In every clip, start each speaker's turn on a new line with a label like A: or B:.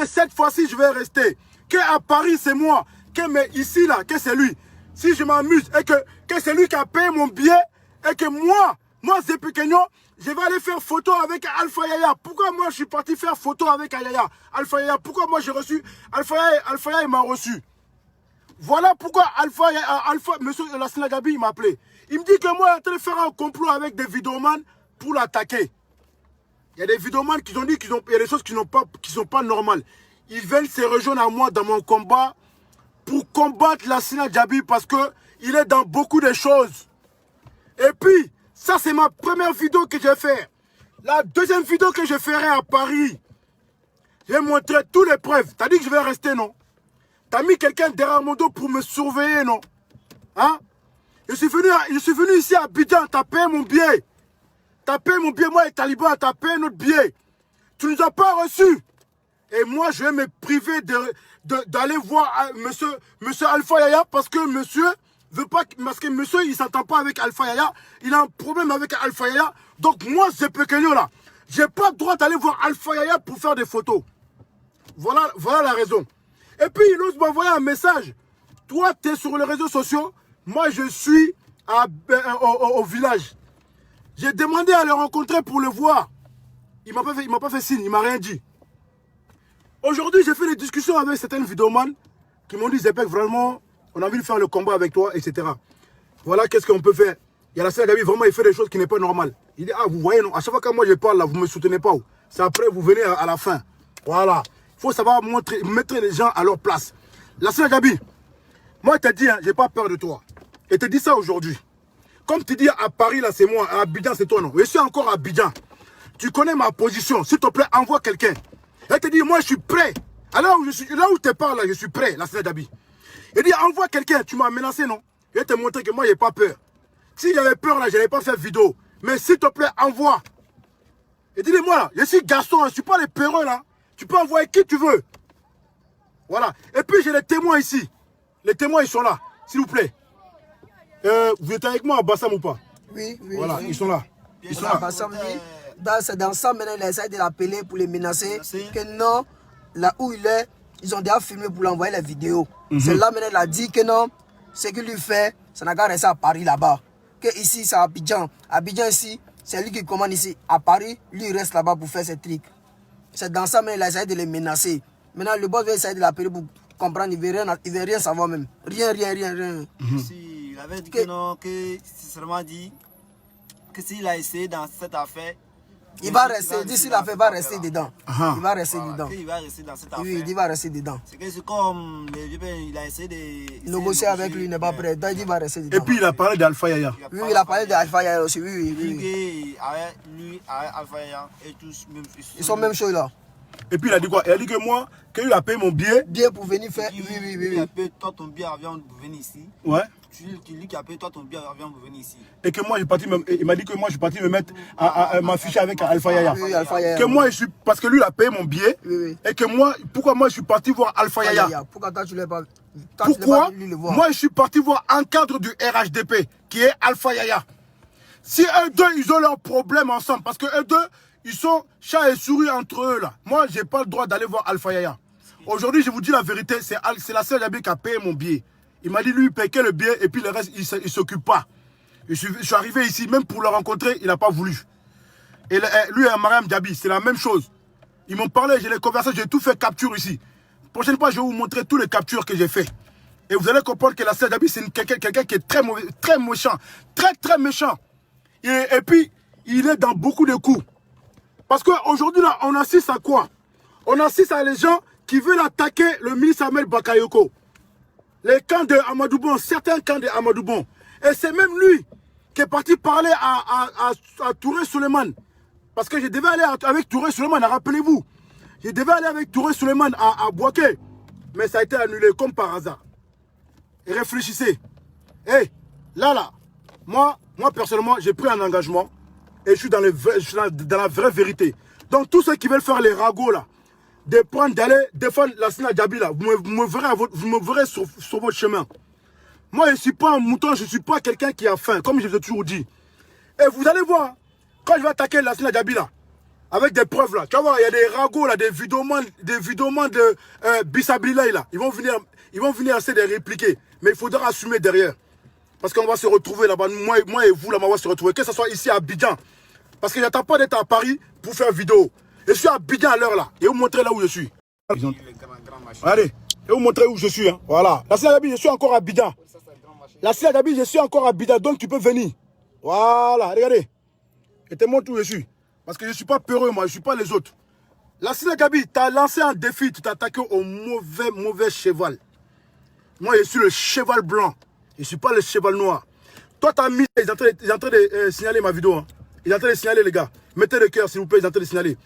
A: que cette fois-ci, je vais rester. Qu'à Paris, c'est moi. Mais ici, là, que c'est lui. Si je m'amuse et que c'est lui qui a payé mon billet et que moi, c'est Pequeno, je vais aller faire photo avec Alpha Yaya. Pourquoi moi, je suis parti faire photo avec Yaya? Alpha Yaya, pourquoi moi, j'ai reçu Alpha Yaya, il m'a reçu. Voilà pourquoi monsieur Lassina Gabi, il m'a appelé. Il me dit que moi, il est en train de faire un complot avec des vidéomans pour l'attaquer. Il y a des vidéomans qui ont dit qu'il y a des choses qui sont pas normales. Ils veulent se rejoindre à moi dans mon combat pour combattre Lassina Gabi parce qu'il est dans beaucoup de choses. Et puis, ça c'est ma première vidéo que je vais faire. La deuxième vidéo que je ferai à Paris, je vais montrer toutes les preuves. T'as dit que je vais rester, non? T'as mis quelqu'un derrière mon dos pour me surveiller, non? Hein? Je suis venu ici à Abidjan, t'as payé mon billet. T'as payé mon billet, moi les talibans, t'as payé notre billet. Tu ne nous as pas reçus. Et moi, je vais me priver d'aller voir monsieur Alpha Yaya parce que monsieur veut pas, parce que monsieur, il s'entend pas avec Alpha Yaya. Il a un problème avec Alpha Yaya. Donc moi, c'est Pequeno là. J'ai pas le droit d'aller voir Alpha Yaya pour faire des photos. Voilà la raison. Et puis, il ose m'envoyer un message. Toi, tu es sur les réseaux sociaux. Moi, je suis au village. J'ai demandé à le rencontrer pour le voir. Il m'a pas fait signe, il m'a rien dit. Aujourd'hui, j'ai fait des discussions avec certaines vidéomans qui m'ont dit, Zepek, vraiment, on a envie de faire le combat avec toi, etc. Voilà, qu'est-ce qu'on peut faire. Il y a la Lassina Gabi, vraiment, il fait des choses qui n'est pas normales. Il dit, ah, vous voyez, non, à chaque fois que moi je parle, là, vous ne me soutenez pas. C'est après, vous venez à la fin. Voilà. Il faut savoir mettre les gens à leur place. Lassina Gabi, moi, je te dis, hein, je n'ai pas peur de toi. Et je te dis ça aujourd'hui. Comme tu dis à Paris, là, c'est moi. À Abidjan, c'est toi, non. Je suis encore à Abidjan. Tu connais ma position. S'il te plaît, envoie quelqu'un. Et te dit, moi, je suis prêt. Alors, là où tu parles, là, je suis prêt, Lassina Gabi. Il dit, envoie quelqu'un. Tu m'as menacé, non. Je vais te montrer que moi, je n'ai pas peur. Si j'avais peur, là, je n'allais pas faire vidéo. Mais s'il te plaît, envoie. Et dis-moi, là, je suis garçon, hein, je ne suis pas les perreux, là. Tu peux envoyer qui tu veux. Voilà. Et puis, j'ai les témoins ici. Les témoins, ils sont là, s'il vous plaît. Vous êtes avec moi à Bassam ou pas?
B: Oui.
A: Voilà, ils sont là.
B: Ils sont là. Bassam, oui. C'est dans ça, maintenant, il essaie de l'appeler pour les menacer. Que non, là où il est, ils ont déjà filmé pour l'envoyer les vidéos. C'est là, maintenant, il a dit que non, ce qu'il lui fait, ça n'a qu'à rester à Paris, là-bas. Que ici, c'est Abidjan. Abidjan, ici, c'est lui qui commande ici. À Paris, lui, il reste là-bas pour faire ses trucs. C'est dans ça, mais il a essayé de les menacer. Maintenant, le boss va essayer de l'appeler pour comprendre. Il ne veut rien savoir même. Rien.
C: Si, il avait dit que non, que sincèrement dit que s'il a essayé dans cette affaire,
B: il va rester. D'ici l'affaire, il va rester dedans.
A: Il
B: va rester dedans.
C: Il va rester dans cette affaire.
B: Oui, il va rester dedans.
C: C'est que c'est comme il a essayé de
B: négocier avec lui, il n'est pas prêt. Donc, il va rester dedans.
A: Et puis, il a parlé d'Alpha Yaya.
B: Oui, il a parlé d'Alpha Yaya aussi. Oui.
C: Lui, avec Alpha Yaya et tous,
B: ils sont même chauds là.
A: Et puis il a dit quoi? Il a dit que moi, qu'il a payé mon billet.
B: Billet pour venir faire.
C: Oui. Il a payé toi ton billet avion pour venir ici.
A: Ouais.
C: Lui qui a payé toi ton billet avion pour venir ici.
A: Et que moi, il m'a dit que moi, je suis parti me mettre à m'afficher avec Alpha Yaya.
B: Oui, Alpha Yaya.
A: Que moi, je suis. Parce que lui, il a payé mon billet.
B: Oui.
A: Et que moi, pourquoi moi, je suis parti voir Alpha Yaya?
B: Pourquoi toi, tu l'as pas.
A: Pourquoi moi, je suis parti voir un cadre du RHDP, qui est Alpha Yaya. Si eux deux, ils ont leurs problèmes ensemble, parce que eux deux, ils sont chat et souris entre eux là. Moi, j'ai pas le droit d'aller voir Alpha Yaya. Aujourd'hui, je vous dis la vérité, c'est Lassina Gabi qui a payé mon billet. Il m'a dit, lui, il paye le billet et puis le reste, il ne s'occupe pas. Je suis arrivé ici, même pour le rencontrer, il n'a pas voulu. Et lui et Mariam Diaby, c'est la même chose. Ils m'ont parlé, j'ai les conversations, j'ai tout fait capture ici. Prochaine fois, je vais vous montrer toutes les captures que j'ai fait. Et vous allez comprendre que Lassina Gabi, c'est quelqu'un qui est très mauvais, très méchant. Très méchant. Et puis, il est dans beaucoup de coups. Parce qu'aujourd'hui, là, on assiste à quoi? On assiste à les gens qui veulent attaquer le ministre Ahmed Bakayoko. Les camps de Amadou Bon, certains camps de Amadou Bon. Et c'est même lui qui est parti parler à Touré Suleiman. Parce que je devais aller avec Touré Suleiman, rappelez-vous. Je devais aller avec Touré Suleiman à Boaké. Mais ça a été annulé comme par hasard. Et réfléchissez. Hey, là, moi personnellement, j'ai pris un engagement. Et je suis dans la vraie vérité. Donc tous ceux qui veulent faire les ragots là, d'aller défendre Lassina Gabi là, vous me verrez sur votre chemin. Moi je ne suis pas un mouton, je ne suis pas quelqu'un qui a faim, comme je vous ai toujours dit. Et vous allez voir, quand je vais attaquer Lassina Gabi là, Avec des preuves là. Tu vas voir, il y a des ragots là, des vidéomans de Bissablilaï là. Ils vont venir essayer de répliquer. Mais il faudra assumer derrière. Parce qu'on va se retrouver là-bas. Moi et vous là, on va se retrouver. Que ce soit ici à Abidjan. Parce que j'attends pas d'être à Paris pour faire vidéo. Je suis à Abidjan à l'heure là. Et vous montrer là où je suis. Allez, et vous montrer où je suis. Hein. Voilà. La Silla Gabi, je suis encore à Abidjan. La Silla Gabi, je suis encore à Abidjan. Donc tu peux venir. Voilà, regardez. Et te montre où je suis. Parce que je ne suis pas peureux, moi, je ne suis pas les autres. La Silla Gabi, tu as lancé un défi, tu t'es attaqué au mauvais cheval. Moi, je suis le cheval blanc. Je ne suis pas le cheval noir. Toi, tu as mis, ils sont en train de signaler ma vidéo. Hein. Ils sont en train de signaler, les gars. Mettez le cœur, s'il vous plaît, ils sont en train de signaler.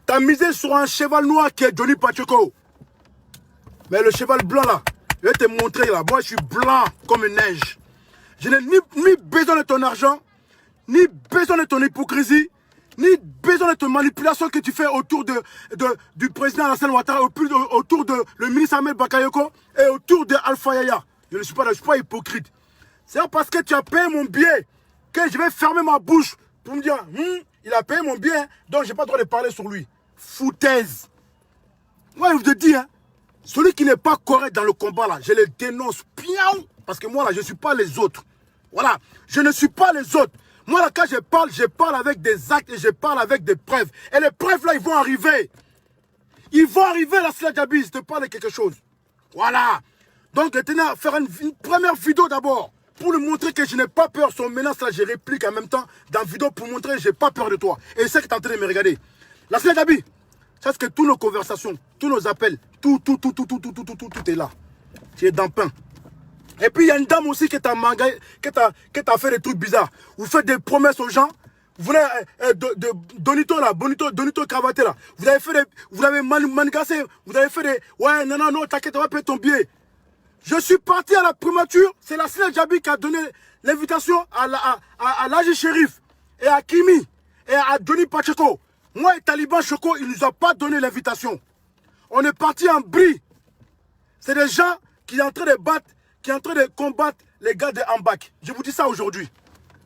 A: Tu as misé sur un cheval noir qui est Johnny Pacheco. Mais le cheval blanc, là, je vais te montrer, là. Moi, je suis blanc comme une neige. Je n'ai ni besoin de ton argent, ni besoin de ton hypocrisie, ni besoin de ton manipulation que tu fais autour du président Alassane Ouattara, autour de le ministre Ahmed Bakayoko et autour de Alpha Yaya. Je ne suis pas hypocrite. C'est parce que tu as payé mon billet que je vais fermer ma bouche pour me dire, il a payé mon billet, donc je n'ai pas le droit de parler sur lui. Foutaise. Moi, je vous dis, hein, celui qui n'est pas correct dans le combat, là, je le dénonce. Piaou. Parce que moi, là, je ne suis pas les autres. Voilà. Je ne suis pas les autres. Moi, là, quand je parle avec des actes et je parle avec des preuves. Et les preuves, là, ils vont arriver. Ils vont arriver, la Silla Gabi, je te parle de quelque chose. Voilà. Donc, je tenais à faire une première vidéo d'abord. Pour lui montrer que je n'ai pas peur. Son menace, là, je réplique en même temps dans la vidéo pour montrer que je n'ai pas peur de toi. Et c'est que tu es en train de me regarder. La Silla Gabi, c'est que toutes nos conversations, tous nos appels, tout est là. Tu es dans le pain. Et puis il y a une dame aussi qui t'a fait des trucs bizarres. Vous faites des promesses aux gens. Vous venez de Donito là, Donito cravaté là. Vous avez manigancé. Vous avez fait des. Ouais, non, t'inquiète, on va payer ton billet. Je suis parti à la primature. C'est la Silla Gabi qui a donné l'invitation à l'Agi Shérif et à Kimi et à Johnny Pacheco. Moi et Taliban Choco, il ne nous a pas donné l'invitation. On est parti en bris. C'est des gens qui sont en train de battre. Qui est en train de combattre les gars de Ambak. Je vous dis ça aujourd'hui.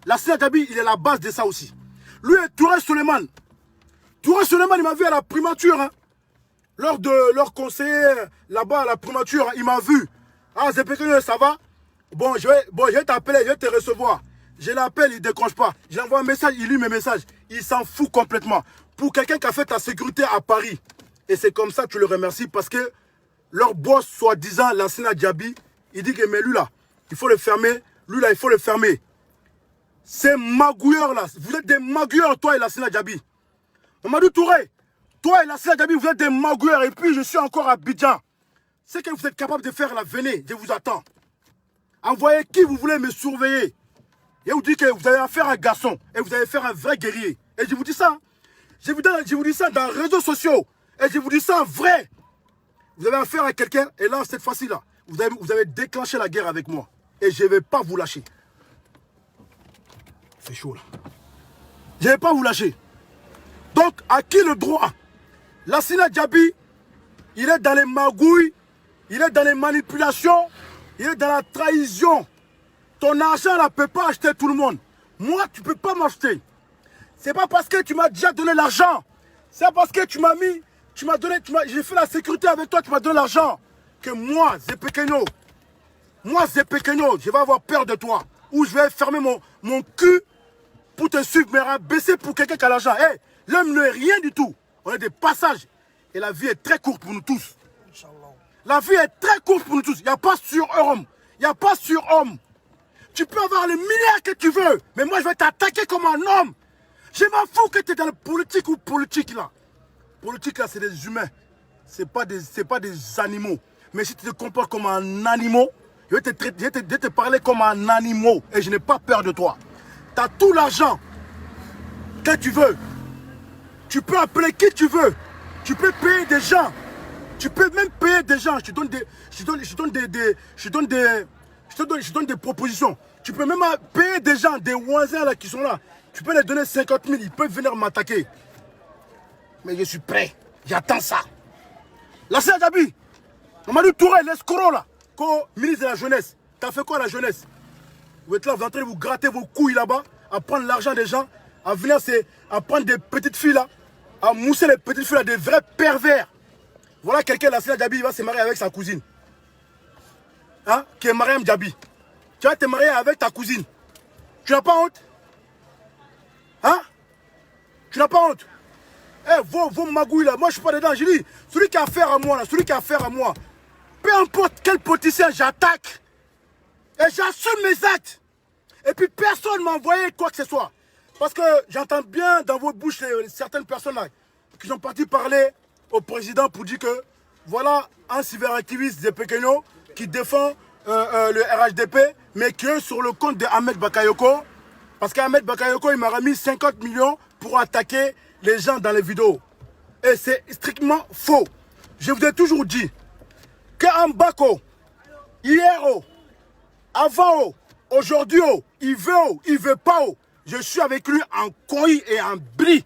A: La Silla Gabi, il est la base de ça aussi. Lui et Touré Suleiman. Touré Suleiman, il m'a vu à la primature. Hein. Lors de leur conseiller là-bas à la primature, hein, il m'a vu. Ah, Zepekeno, ça va? Bon, je vais t'appeler, je vais te recevoir. Je l'appelle, il ne décroche pas. Je lui envoie un message, il lit mes messages. Il s'en fout complètement. Pour quelqu'un qui a fait ta sécurité à Paris. Et c'est comme ça que tu le remercies parce que leur boss, soi-disant, la Silla Gabi, il dit que mais lui là, il faut le fermer. Lui là, il faut le fermer. Ces magouilleurs là, vous êtes des magouilleurs, toi et la Silla Gabi. Mamadou Touré, toi et la Silla Gabi, vous êtes des magouilleurs. Et puis je suis encore à Abidjan. C'est que vous êtes capable de faire là, venez, je vous attends. Envoyez qui vous voulez me surveiller. Et vous dites que vous avez affaire à un garçon. Et vous allez faire un vrai guerrier. Et je vous dis ça. Je vous dis ça dans les réseaux sociaux. Et je vous dis ça en vrai. Vous avez affaire à quelqu'un. Et là, cette fois-ci là. Vous avez déclenché la guerre avec moi. Et je ne vais pas vous lâcher. C'est chaud là. Je ne vais pas vous lâcher. Donc, à qui le droit? La Silla Gabi, il est dans les magouilles, il est dans les manipulations, il est dans la trahison. Ton argent ne peut pas acheter tout le monde. Moi, tu ne peux pas m'acheter. Ce n'est pas parce que tu m'as déjà donné l'argent. C'est parce que tu m'as mis, j'ai fait la sécurité avec toi, tu m'as donné l'argent. Que moi, Zepekeno, je vais avoir peur de toi. Ou je vais fermer mon cul pour te suivre, mais rabaisser pour quelqu'un qui a l'argent. Hey, l'homme n'est rien du tout. On est des passages. Et la vie est très courte pour nous tous. La vie est très courte pour nous tous. Il n'y a pas surhomme. Il n'y a pas surhomme. Tu peux avoir les milliards que tu veux, mais moi je vais t'attaquer comme un homme. Je m'en fous que tu es dans la politique ou politique là. Politique là, c'est des humains. Ce n'est pas des animaux. Mais si tu te comportes comme un animal, je vais te parler comme un animal. Et je n'ai pas peur de toi. Tu as tout l'argent que tu veux. Tu peux appeler qui tu veux. Tu peux payer des gens. Tu peux même payer des gens. Je donne des propositions. Tu peux même payer des gens, des voisins là qui sont là. Tu peux les donner 50 000. Ils peuvent venir m'attaquer. Mais je suis prêt. J'attends ça. La Silla Gabi. Mamadou Touré, l'escroc là, ministre de la jeunesse. T'as fait quoi à la jeunesse? Vous êtes là, vous êtes en train de vous gratter vos couilles là-bas, à prendre l'argent des gens, à venir à prendre des petites filles là. à mousser les petites filles, des vrais pervers. Voilà quelqu'un, la Sina Djabi, il va se marier avec sa cousine. Hein? Qui est Mariam Djabi. Tu vas te marier avec ta cousine. Tu n'as pas honte? Hein? Tu n'as pas honte? Eh, vos magouilles là, moi je suis pas dedans. Je dis, celui qui a affaire à moi là, celui qui a affaire à moi, peu importe quel politicien j'attaque, et j'assume mes actes. Et puis personne m'a envoyé quoi que ce soit. Parce que j'entends bien dans vos bouches certaines personnes là qui sont parties parler au président pour dire que voilà un cyberactiviste de Pequeno qui défend le RHDP, mais qui est sur le compte de Ahmed Bakayoko. Parce qu'Ahmed Bakayoko, il m'a remis 50 millions pour attaquer les gens dans les vidéos. Et c'est strictement faux. Je vous ai toujours dit qu'un Bako, hier, avant, aujourd'hui, il veut pas, je suis avec lui en coï et en bris.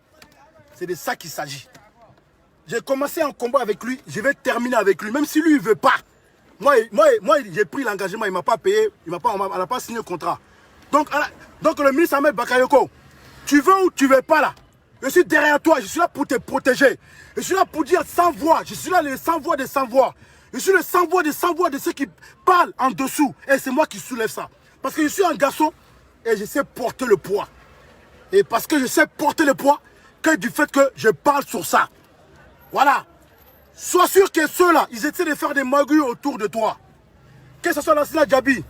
A: C'est de ça qu'il s'agit. J'ai commencé un combat avec lui, je vais terminer avec lui, même si lui, il ne veut pas. Moi j'ai pris l'engagement, il ne m'a pas payé, on n'a pas signé le contrat. Donc le ministre Ahmed Bakayoko, tu veux ou tu ne veux pas là? Je suis derrière toi, je suis là pour te protéger. Je suis là pour dire sans voix, je suis là le sans voix des sans voix. Je suis le sans voix de ceux qui parlent en dessous. Et c'est moi qui soulève ça. Parce que je suis un garçon et je sais porter le poids. Et parce que je sais porter le poids, que du fait que je parle sur ça. Voilà. Sois sûr que ceux-là, ils essaient de faire des magouilles autour de toi. Que ce soit la Sina Djabi,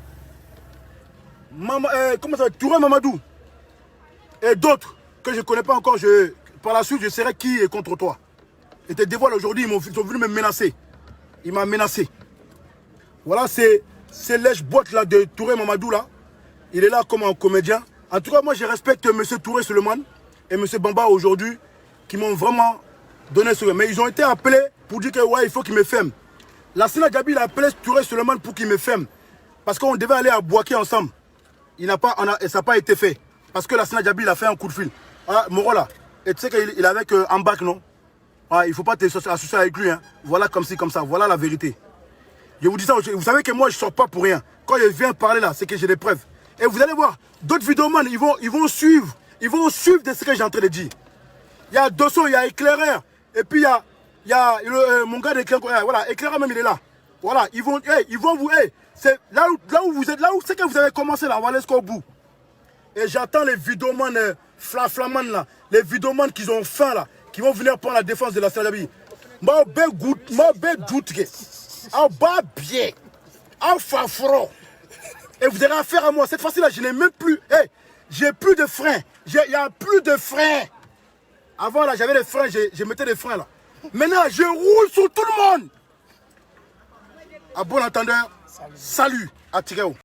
A: comment ça s'appelle, Touré Mamadou, et d'autres que je ne connais pas encore, par la suite, je saurai qui est contre toi. Et te dévoile aujourd'hui, ils sont venus me menacer. Il m'a menacé. Voilà, c'est lèche-boîte là de Touré Mamadou là. Il est là comme un comédien. En tout cas, moi je respecte M. Touré Suleiman et M. Bamba aujourd'hui qui m'ont vraiment donné ce. Mais ils ont été appelés pour dire que ouais, il faut qu'ils me ferment. La Sina Djabi a appelé Touré Suleiman pour qu'il me ferme. Parce qu'on devait aller à Boaké ensemble. Ça n'a pas été fait. Parce que la Sina Djabi a fait un coup de fil. Ah, Moro là. Et tu sais qu'il est avec Ambak, non? Ah, il ne faut pas t'associer avec lui. Hein. Voilà comme ci, comme ça. Voilà la vérité. Je vous dis ça. Vous savez que moi, je ne sors pas pour rien. Quand je viens parler là, c'est que j'ai des preuves. Et vous allez voir, d'autres vidéomans, ils vont suivre. Ils vont suivre de ce que j'ai en train de dire. Il y a Dosso, il y a Éclaireur. Et puis il y a mon gars d'Éclaireur. Voilà, Éclaireur même, il est là. Voilà, ils vont vous... c'est là où vous êtes, là où c'est que vous avez commencé là, on va aller jusqu'au bout. Et j'attends les vidéomans flaman là, les vidéomans qui ont faim là, qui vont venir prendre la défense de la Sina Djabi. Ma belle doute que, en bas bien, en fafro. Et vous avez affaire à moi. Cette fois-ci là, je n'ai même plus, j'ai plus de freins. Il n'y a plus de freins. Avant là, j'avais des freins, je mettais des freins là. Maintenant, je roule sur tout le monde. À bon entendeur, salut à Tigao.